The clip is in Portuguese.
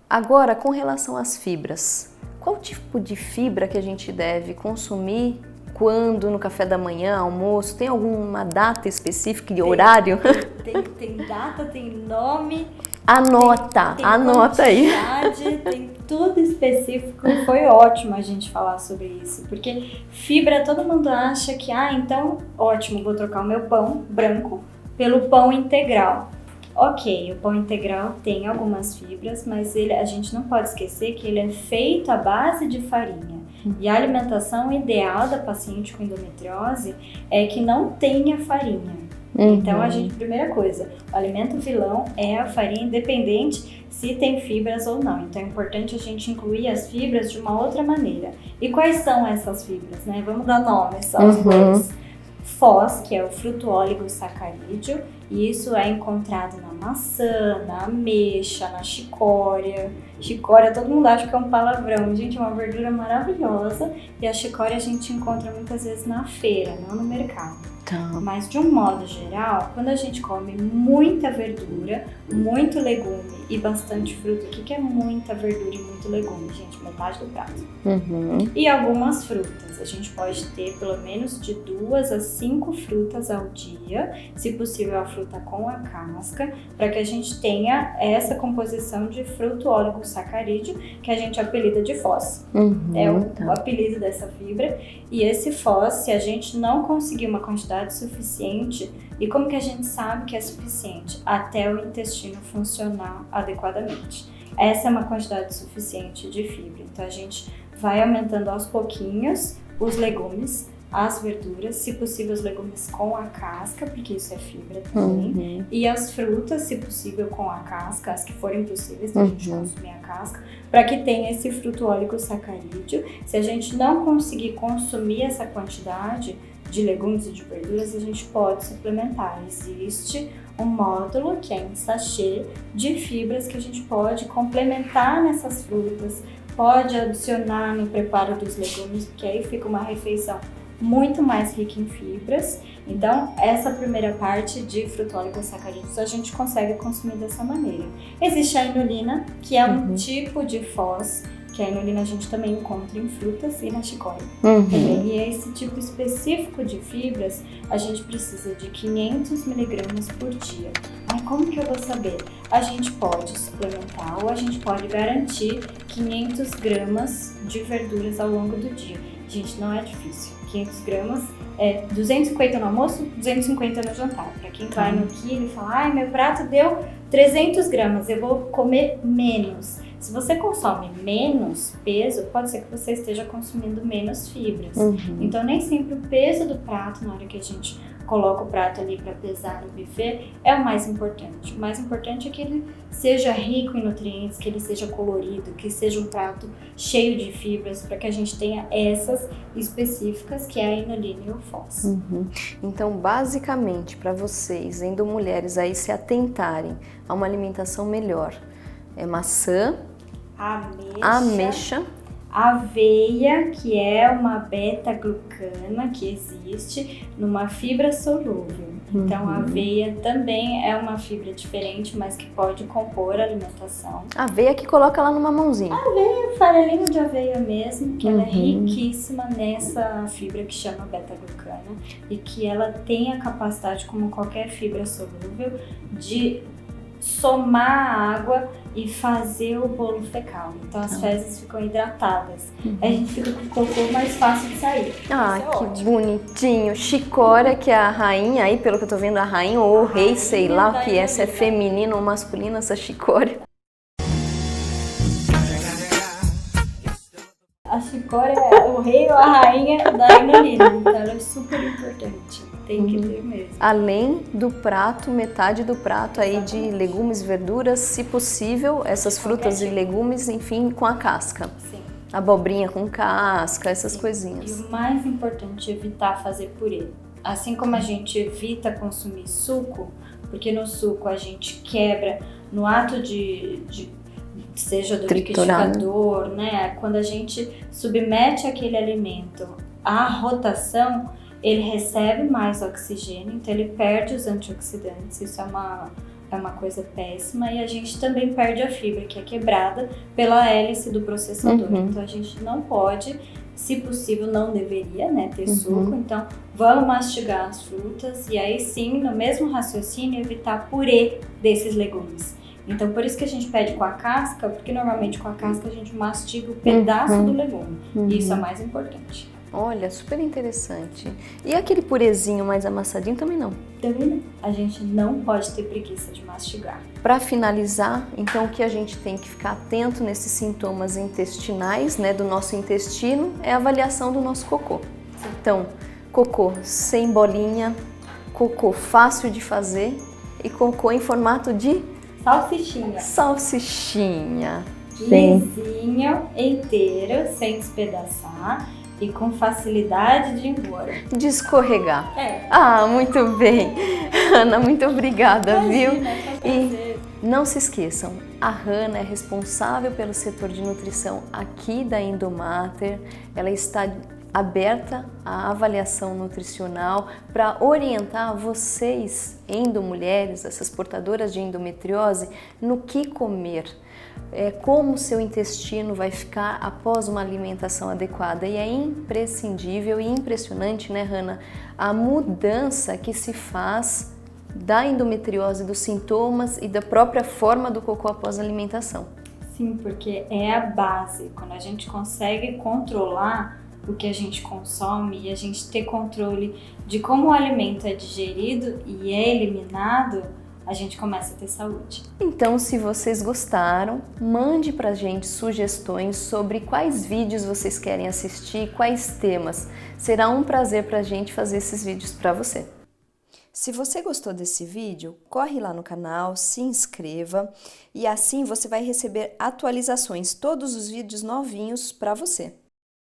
Agora, com relação às fibras, qual tipo de fibra que a gente deve consumir quando, no café da manhã, almoço? Tem alguma data específica e horário? Tem data, tem nome. Anota aí. Tem tudo específico. Foi ótimo a gente falar sobre isso, porque fibra todo mundo acha que, então ótimo, vou trocar o meu pão branco pelo pão integral. Ok, o pão integral tem algumas fibras, mas a gente não pode esquecer que ele é feito à base de farinha. E a alimentação ideal da paciente com endometriose é que não tenha farinha. Então, primeira coisa, o alimento vilão é a farinha, independente se tem fibras ou não. Então, é importante a gente incluir as fibras de uma outra maneira. E quais são essas fibras, né? Vamos dar nomes aos bois. FOS, que é o fruto oligosacarídeo, e isso é encontrado na maçã, na ameixa, na chicória. Chicória, todo mundo acha que é um palavrão. Gente, é uma verdura maravilhosa e a chicória a gente encontra muitas vezes na feira, não no mercado. Mas de um modo geral, quando a gente come muita verdura, muito legume e bastante fruta, o que é muita verdura e muito legume? Gente, metade do prato. E algumas frutas, a gente pode ter pelo menos de 2 a 5 frutas ao dia, se possível a fruta com a casca, para que a gente tenha essa composição de fruto oligosacarídeo, que a gente apelida de FOS. É o apelido dessa fibra. E esse FOS, se a gente não conseguir uma quantidade suficiente, e como que a gente sabe que é suficiente? Até o intestino funcionar adequadamente. Essa é uma quantidade suficiente de fibra. Então a gente vai aumentando aos pouquinhos os legumes, as verduras, se possível os legumes com a casca, porque isso é fibra também, e as frutas, se possível com a casca, as que forem possíveis, a gente consumir a casca, para que tenha esse fruto oligosacarídeo. Se a gente não conseguir consumir essa quantidade de legumes e de verduras, a gente pode suplementar. Existe um módulo, que é em sachê, de fibras que a gente pode complementar nessas frutas, pode adicionar no preparo dos legumes, porque aí fica uma refeição muito mais rica em fibras. Então, essa primeira parte de fruto oligosacarídeos a gente consegue consumir dessa maneira. Existe a inulina, que é um tipo de FOS, que a inulina a gente também encontra em frutas e na chicória. E esse tipo específico de fibras, a gente precisa de 500 miligramas por dia. Aí como que eu vou saber? A gente pode suplementar ou a gente pode garantir 500 gramas de verduras ao longo do dia. Gente, não é difícil. 500 gramas é 250 no almoço, 250 no jantar. Para quem vai no quilo e fala, meu prato deu 300 gramas, eu vou comer menos. Se você consome menos peso, pode ser que você esteja consumindo menos fibras. Então, nem sempre o peso do prato, na hora que a gente coloca o prato ali para pesar no buffet, é o mais importante. O mais importante é que ele seja rico em nutrientes, que ele seja colorido, que seja um prato cheio de fibras, para que a gente tenha essas específicas, que é a inulina e o FOS. Então, basicamente, para vocês, mulheres aí se atentarem a uma alimentação melhor, é maçã, ameixa, aveia, que é uma beta-glucana que existe numa fibra solúvel. Então, a aveia também é uma fibra diferente, mas que pode compor a alimentação. Aveia que coloca lá numa mãozinha. Aveia, farelinho de aveia mesmo, que ela é riquíssima nessa fibra que chama beta-glucana e que ela tem a capacidade, como qualquer fibra solúvel, de somar a água e fazer o bolo fecal. Então as fezes ficam hidratadas. Aí a gente fica com o cocô mais fácil de sair. Que ótimo. Bonitinho. Chicória, que é a rainha, aí pelo que eu tô vendo, a rainha ou o rei, sei lá o que é, se é feminino ou masculino essa chicória. A chicória é o rei ou a rainha da inulina, então ela é super importante. Tem que ter mesmo. Além do prato, metade do prato aí de legumes, verduras, se possível, essas frutas e legumes, enfim, com a casca. Sim. Abobrinha com casca, essas coisinhas. E o mais importante é evitar fazer purê. Assim como a gente evita consumir suco, porque no suco a gente quebra no ato seja do liquidificador, né? Quando a gente submete aquele alimento à rotação, ele recebe mais oxigênio, então ele perde os antioxidantes. Isso é é uma coisa péssima, e a gente também perde a fibra, que é quebrada pela hélice do processador. Então a gente não pode, se possível, não deveria, né, ter suco. Então vamos mastigar as frutas e aí sim, no mesmo raciocínio, evitar purê desses legumes. Então por isso que a gente pede com a casca, porque normalmente com a casca a gente mastiga o pedaço do legume. E isso é mais importante. Olha, super interessante. E aquele purezinho mais amassadinho também não? Também não. A gente não pode ter preguiça de mastigar. Para finalizar, então o que a gente tem que ficar atento nesses sintomas intestinais, né, do nosso intestino, é a avaliação do nosso cocô. Então, cocô sem bolinha, cocô fácil de fazer e cocô em formato de Salsichinha. Salsichinha. Lisinho, inteiro, sem despedaçar. E com facilidade de ir embora. De escorregar. É. Ah, muito bem. Ana, muito obrigada, Imagina, viu? foi um prazer. E não se esqueçam, a Hannah é responsável pelo setor de nutrição aqui da Endomater. Ela está aberta à avaliação nutricional para orientar vocês, endomulheres, essas portadoras de endometriose, no que comer. Como o seu intestino vai ficar após uma alimentação adequada. E é imprescindível e impressionante, né, Hannah, a mudança que se faz da endometriose, dos sintomas e da própria forma do cocô após a alimentação. Sim, porque é a base. Quando a gente consegue controlar o que a gente consome e a gente ter controle de como o alimento é digerido e é eliminado, a gente começa a ter saúde. Então, se vocês gostaram, mande pra gente sugestões sobre quais vídeos vocês querem assistir, quais temas. Será um prazer pra gente fazer esses vídeos pra você. Se você gostou desse vídeo, corre lá no canal, se inscreva e assim você vai receber atualizações, todos os vídeos novinhos pra você.